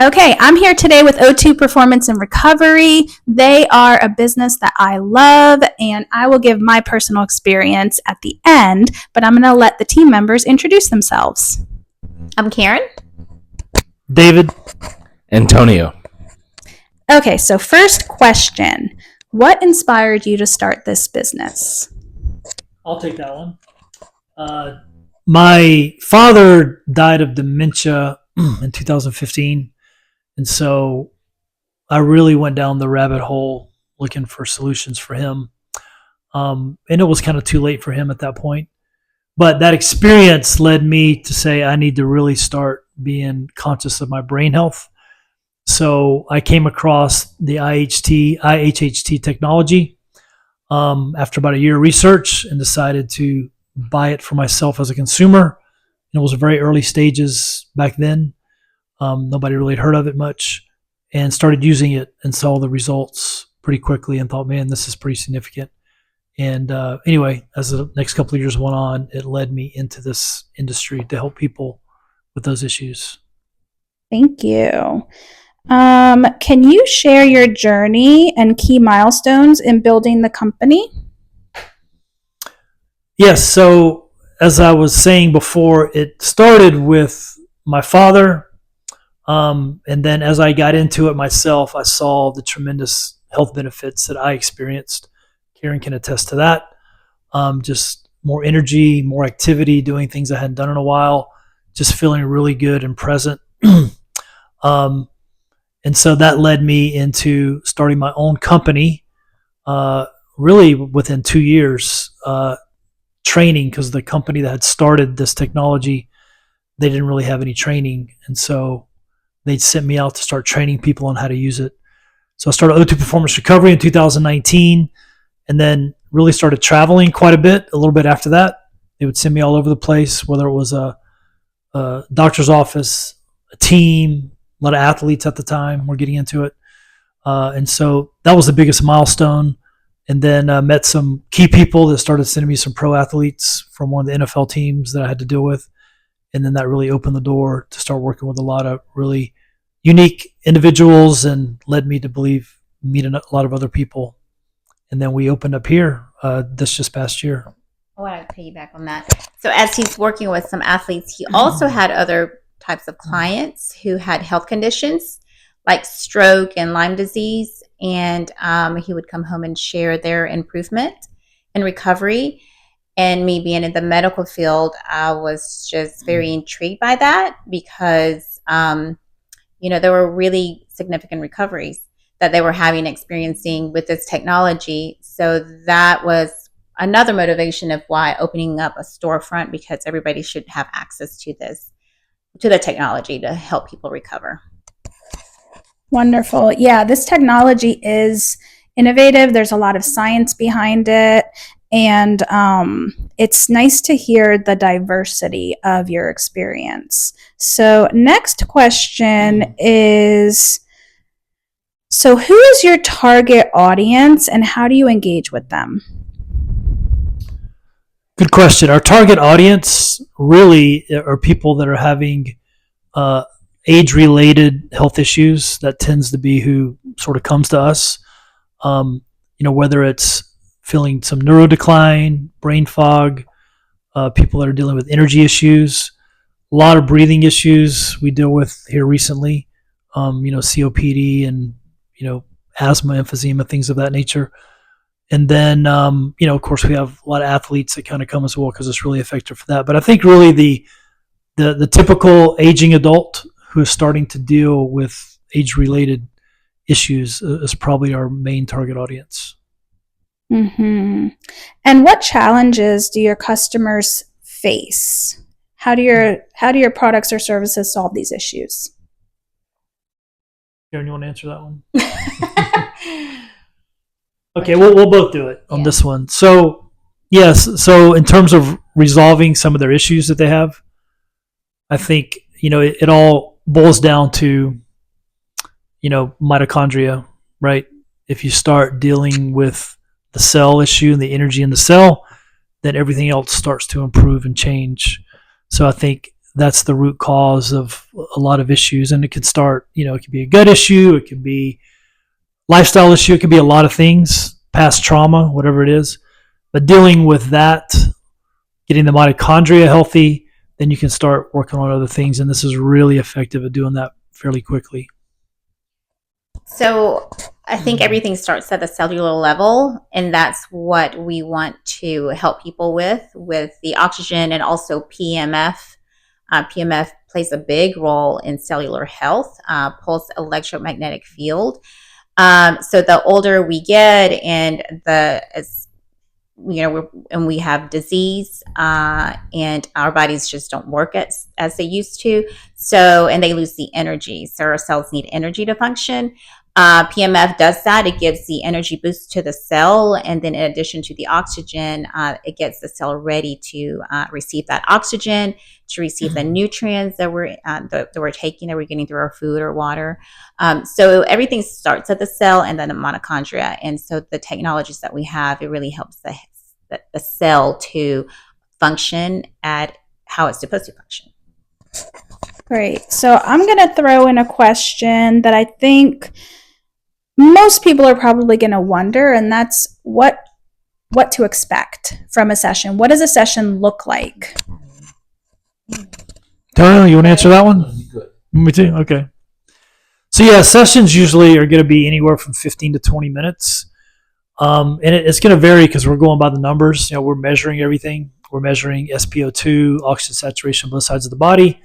Okay, I'm here today with O2 Performance and Recovery. They are a business that I love, and I will give my personal experience at the end, but I'm going to let the team members introduce themselves. I'm Karen. David. Antonio. Okay, so first question. What inspired you to start this business? I'll take that one. My father died of dementia in 2015. And so I really went down the rabbit hole looking for solutions for him. And it was kind of too late for him at that point. But that experience led me to say I need to really start being conscious of my brain health. So I came across the IHHT technology after about a year of research and decided to buy it for myself as a consumer. And it was very early stages back then. Nobody really had heard of it much, and started using it and saw the results pretty quickly and thought, man, this is pretty significant. And anyway, as the next couple of years went on, it led me into this industry to help people with those issues. Thank you. Can you share your journey and key milestones in building the company? Yes. So as I was saying before, it started with my father. And then as I got into it myself, I saw the tremendous health benefits that I experienced. Karen can attest to that. Just more energy, more activity, doing things I hadn't done in a while, just feeling really good and present. And so that led me into starting my own company, really within 2 years, training, because the company that had started this technology, they didn't really have any training. And so they sent me out to start training people on how to use it. So I started O2 Performance Recovery in 2019, and then really started traveling quite a little bit after that. They would send me all over the place, whether it was a doctor's office, a team, a lot of athletes at the time were getting into it. And so that was the biggest milestone. And then met some key people that started sending me some pro athletes from one of the NFL teams that I had to deal with. And then that really opened the door to start working with a lot of really unique individuals and led me to meet a lot of other people. And then we opened up here this just past year. I want to piggyback on that. So as he's working with some athletes, he also had other types of clients who had health conditions like stroke and Lyme disease. And he would come home and share their improvement and recovery. And me being in the medical field, I was just very intrigued by that because, there were really significant recoveries that they were experiencing with this technology. So that was another motivation of why opening up a storefront, because everybody should have access to the technology to help people recover. Wonderful. Yeah, this technology is innovative. There's a lot of science behind it. And it's nice to hear the diversity of your experience. So next question is, so who is your target audience and how do you engage with them? Good question. Our target audience really are people that are having age-related health issues. That tends to be who sort of comes to us. Whether it's feeling some neurodecline, brain fog, people that are dealing with energy issues, a lot of breathing issues we deal with here recently, COPD and, asthma, emphysema, things of that nature. And then, of course, we have a lot of athletes that kind of come as well because it's really effective for that. But I think really the typical aging adult who is starting to deal with age-related issues is probably our main target audience. Mm-hmm. And what challenges do your customers face? How do your products or services solve these issues? Karen, you want to answer that one? Okay, we'll both do it on this one. So, yes, so in terms of resolving some of their issues that they have, I think, it all boils down to, mitochondria, right? If you start dealing with the cell issue and the energy in the cell, then everything else starts to improve and change. So I think that's the root cause of a lot of issues. And it could start, it could be a gut issue, it could be lifestyle issue, it could be a lot of things, past trauma, whatever it is. But dealing with that, getting the mitochondria healthy, then you can start working on other things. And this is really effective at doing that fairly quickly. So I think everything starts at the cellular level, and that's what we want to help people with the oxygen and also PEMF. PEMF plays a big role in cellular health, pulse electromagnetic field. So the older we get, and we have disease, and our bodies just don't work as they used to. So, and they lose the energy. So our cells need energy to function. PMF does that. It gives the energy boost to the cell. And then in addition to the oxygen, it gets the cell ready to receive that oxygen, to receive the nutrients that we're taking, that we're getting through our food or water. So everything starts at the cell and then the mitochondria. And so the technologies that we have, it really helps the cell to function at how it's supposed to function. Great. So I'm going to throw in a question that I think most people are probably going to wonder, and that's what to expect from a session. What does a session look like? Tony, you want to answer that one? Me too? Okay. So yeah, sessions usually are going to be anywhere from 15 to 20 minutes. And it's going to vary because we're going by the numbers. We're measuring everything. We're measuring SpO2, oxygen saturation on both sides of the body.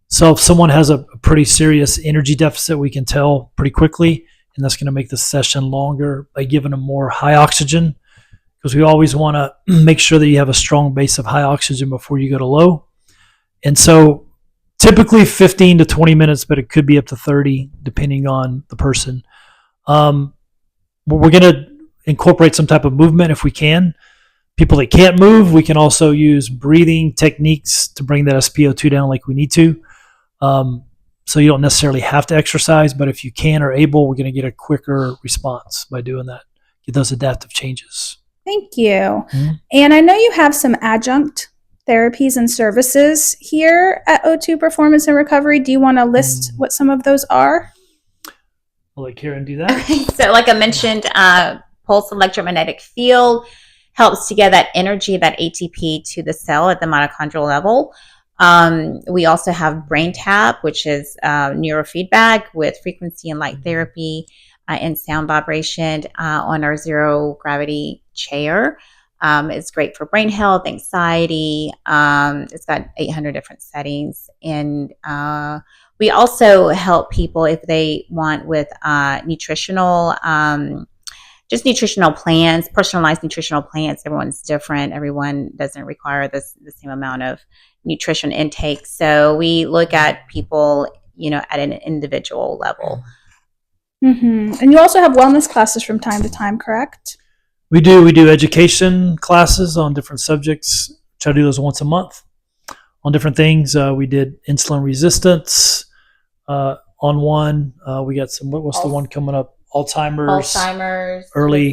So if someone has a pretty serious energy deficit, we can tell pretty quickly, and that's going to make the session longer by giving them more high oxygen, because we always want to make sure that you have a strong base of high oxygen before you go to low. And so typically 15 to 20 minutes, but it could be up to 30 depending on the person. We're going to incorporate some type of movement if we can. People that can't move, we can also use breathing techniques to bring that SpO2 down like we need to. So you don't necessarily have to exercise, but if you can or able, we're going to get a quicker response by doing that. Get those adaptive changes. Thank you. Mm-hmm. And I know you have some adjunct therapies and services here at O2 Performance and Recovery. Do you want to list what some of those are? I'll let Karen do that. So like I mentioned, pulse electromagnetic field helps to get that energy, that ATP to the cell at the mitochondrial level. We also have brain tap, which is neurofeedback with frequency and light therapy and sound vibration on our zero gravity chair. It's great for brain health, anxiety. It's got 800 different settings. And we also help people if they want with nutritional plans, personalized nutritional plans. Everyone's different. Everyone doesn't require the same amount of nutrition intake. So we look at people, at an individual level. Mm-hmm. And you also have wellness classes from time to time, correct? We do education classes on different subjects. Try to do those once a month on different things. We did insulin resistance on one. We got some. What's the one coming up? Alzheimer's, early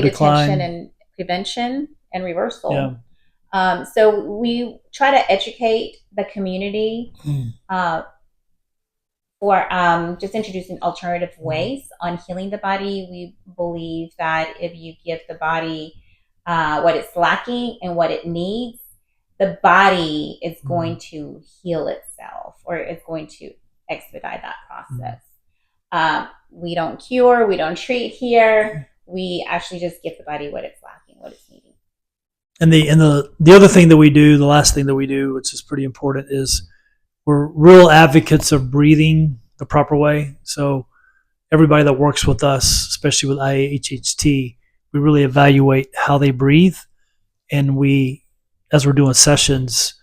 detection and prevention and reversal. Yeah. So we try to educate the community for just introducing alternative ways on healing the body. We believe that if you give the body what it's lacking and what it needs, the body is going to heal itself, or it's going to expedite that process. We don't cure, we don't treat here. We actually just give the body what it's lacking, what it's needing. And the other thing that we do, the last thing that we do, which is pretty important, is we're real advocates of breathing the proper way. So everybody that works with us, especially with IAHHT, we really evaluate how they breathe. And as we're doing sessions,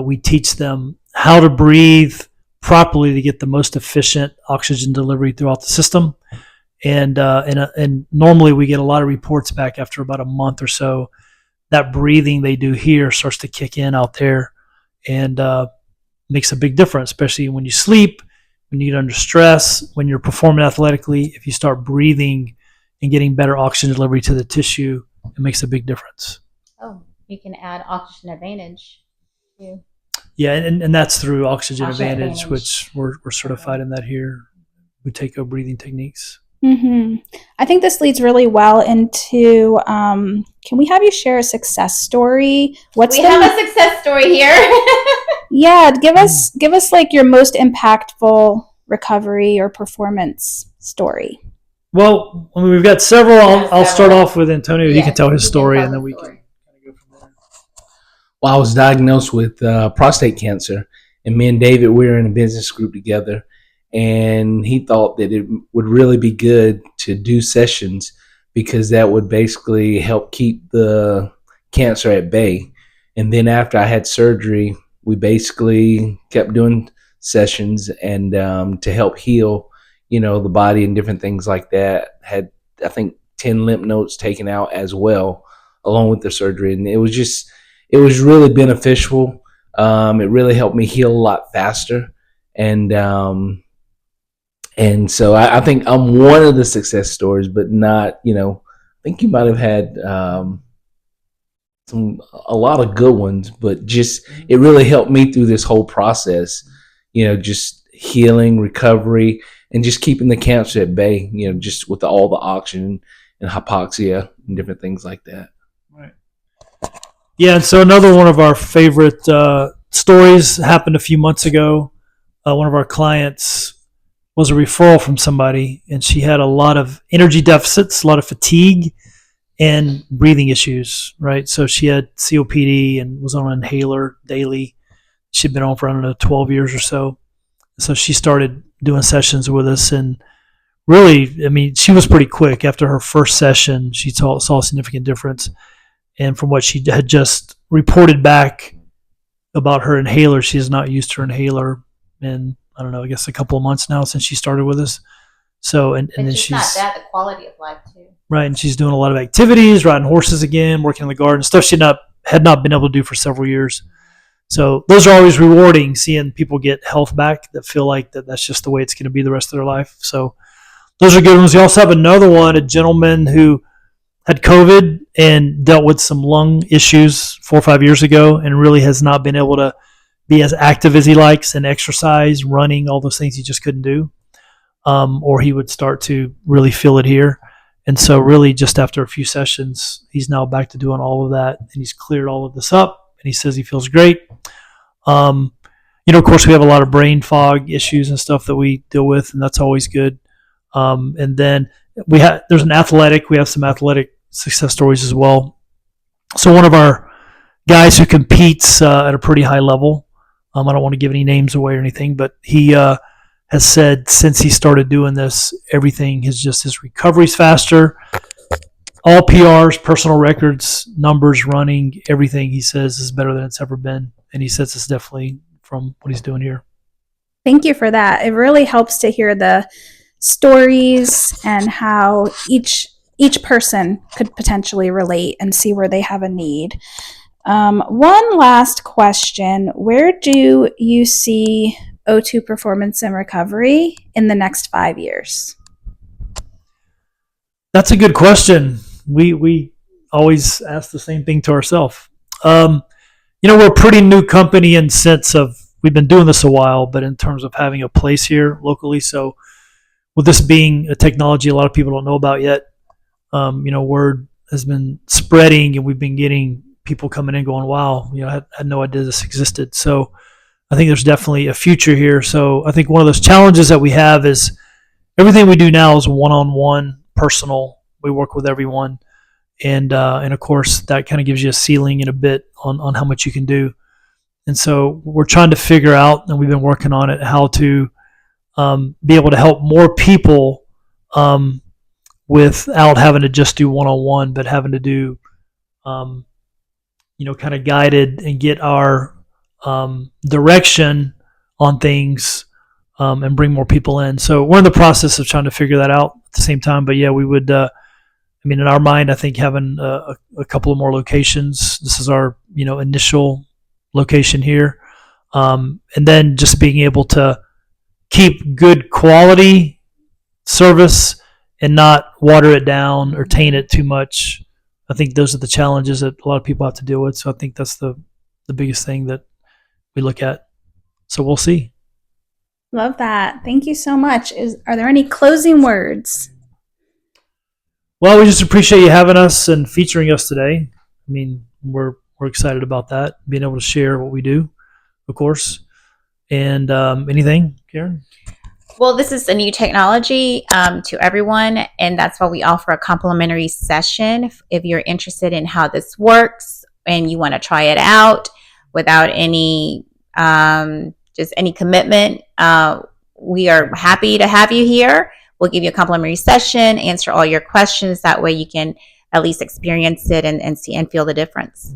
we teach them how to breathe properly to get the most efficient oxygen delivery throughout the system. And normally we get a lot of reports back after about a month or so. That breathing they do here starts to kick in out there and makes a big difference, especially when you sleep, when you get under stress, when you're performing athletically. If you start breathing and getting better oxygen delivery to the tissue, it makes a big difference. Oh, you can add oxygen advantage too. Yeah, and that's through Oxygen Oxygen Advantage, Advantage. which we're certified in that here. Buteyko breathing techniques. I think this leads really well into. Can we have you share a success story? We have a success story here. Yeah, give us like your most impactful recovery or performance story. Well, I mean, we've got several. I'll start off with Antonio. He Yeah, can tell his he can story, tell and then his we story. can kind of go from there. Well, I was diagnosed with prostate cancer, and me and David, we were in a business group together, and he thought that it would really be good to do sessions because that would basically help keep the cancer at bay. And then after I had surgery, we basically kept doing sessions and to help heal, the body and different things like that. Had, I think, 10 lymph nodes taken out as well, along with the surgery. And it was really beneficial. It really helped me heal a lot faster. And so I think I'm one of the success stories, but not, I think you might have had a lot of good ones, but just it really helped me through this whole process, just healing, recovery, and just keeping the cancer at bay, just with all the oxygen and hypoxia and different things like that. Right. Yeah, and so another one of our favorite stories happened a few months ago. One of our clients was a referral from somebody, and she had a lot of energy deficits, a lot of fatigue, and breathing issues, right? So she had COPD and was on an inhaler daily. She'd been on for, 12 years or so. So she started doing sessions with us, and really, I mean, she was pretty quick. After her first session, she saw a significant difference. And from what she had just reported back about her inhaler, she has not used her inhaler in, I don't know, I guess a couple of months now since she started with us. So, and then she's not that, the quality of life too. Right, and she's doing a lot of activities, riding horses again, working in the garden, stuff she had not been able to do for several years. So those are always rewarding, seeing people get health back that feel like that's just the way it's going to be the rest of their life. So those are good ones. We also have another one, a gentleman who had COVID and dealt with some lung issues 4 or 5 years ago and really has not been able to be as active as he likes and exercise, running, all those things he just couldn't do. Or he would start to really feel it here. And so really just after a few sessions, he's now back to doing all of that, and he's cleared all of this up, and he says he feels great. Of course, we have a lot of brain fog issues and stuff that we deal with, and that's always good. And then we have some athletic success stories as well. So one of our guys who competes at a pretty high level, I don't want to give any names away or anything, but he has said since he started doing this, everything his recovery's faster. All PRs, personal records, numbers running, everything he says is better than it's ever been. And he says it's definitely from what he's doing here. Thank you for that. It really helps to hear the stories and how each person could potentially relate and see where they have a need. One last question. Where do you see O2 performance and recovery in the next 5 years? That's a good question. We always ask the same thing to ourselves. We're a pretty new company in sense of we've been doing this a while, but in terms of having a place here locally. So with this being a technology a lot of people don't know about yet, word has been spreading, and we've been getting people coming in going, wow, I had no idea this existed. So I think there's definitely a future here. So I think one of those challenges that we have is everything we do now is one-on-one, personal. We work with everyone. And of course, that kind of gives you a ceiling and a bit on how much you can do. And so we're trying to figure out, and we've been working on it, how to be able to help more people without having to just do one-on-one, but having to do, kind of guided and get our direction on things and bring more people in. So we're in the process of trying to figure that out at the same time. But yeah, we would, in our mind, I think having a couple of more locations. This is our, initial location here. And then just being able to keep good quality service and not water it down or taint it too much. I think those are the challenges that a lot of people have to deal with. So I think that's the biggest thing that we look at. So we'll see. Love that. Thank you so much. Are there any closing words? Well, we just appreciate you having us and featuring us today. I mean, we're excited about that, being able to share what we do, of course. And anything, Karen? Well, this is a new technology to everyone, and that's why we offer a complimentary session. If you're interested in how this works and you want to try it out without any just any commitment, we are happy to have you here. We'll give you a complimentary session, answer all your questions. That way you can at least experience it and see and feel the difference.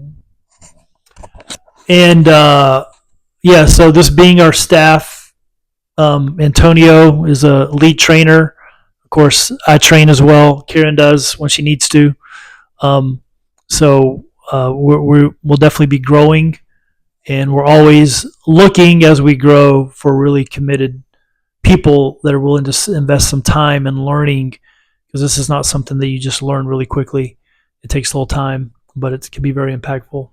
And so this being our staff, Antonio is a lead trainer. Of course, I train as well. Karen does when she needs to. So we'll definitely be growing, and we're always looking as we grow for really committed people that are willing to invest some time in learning, because this is not something that you just learn really quickly. It takes a little time, but it can be very impactful.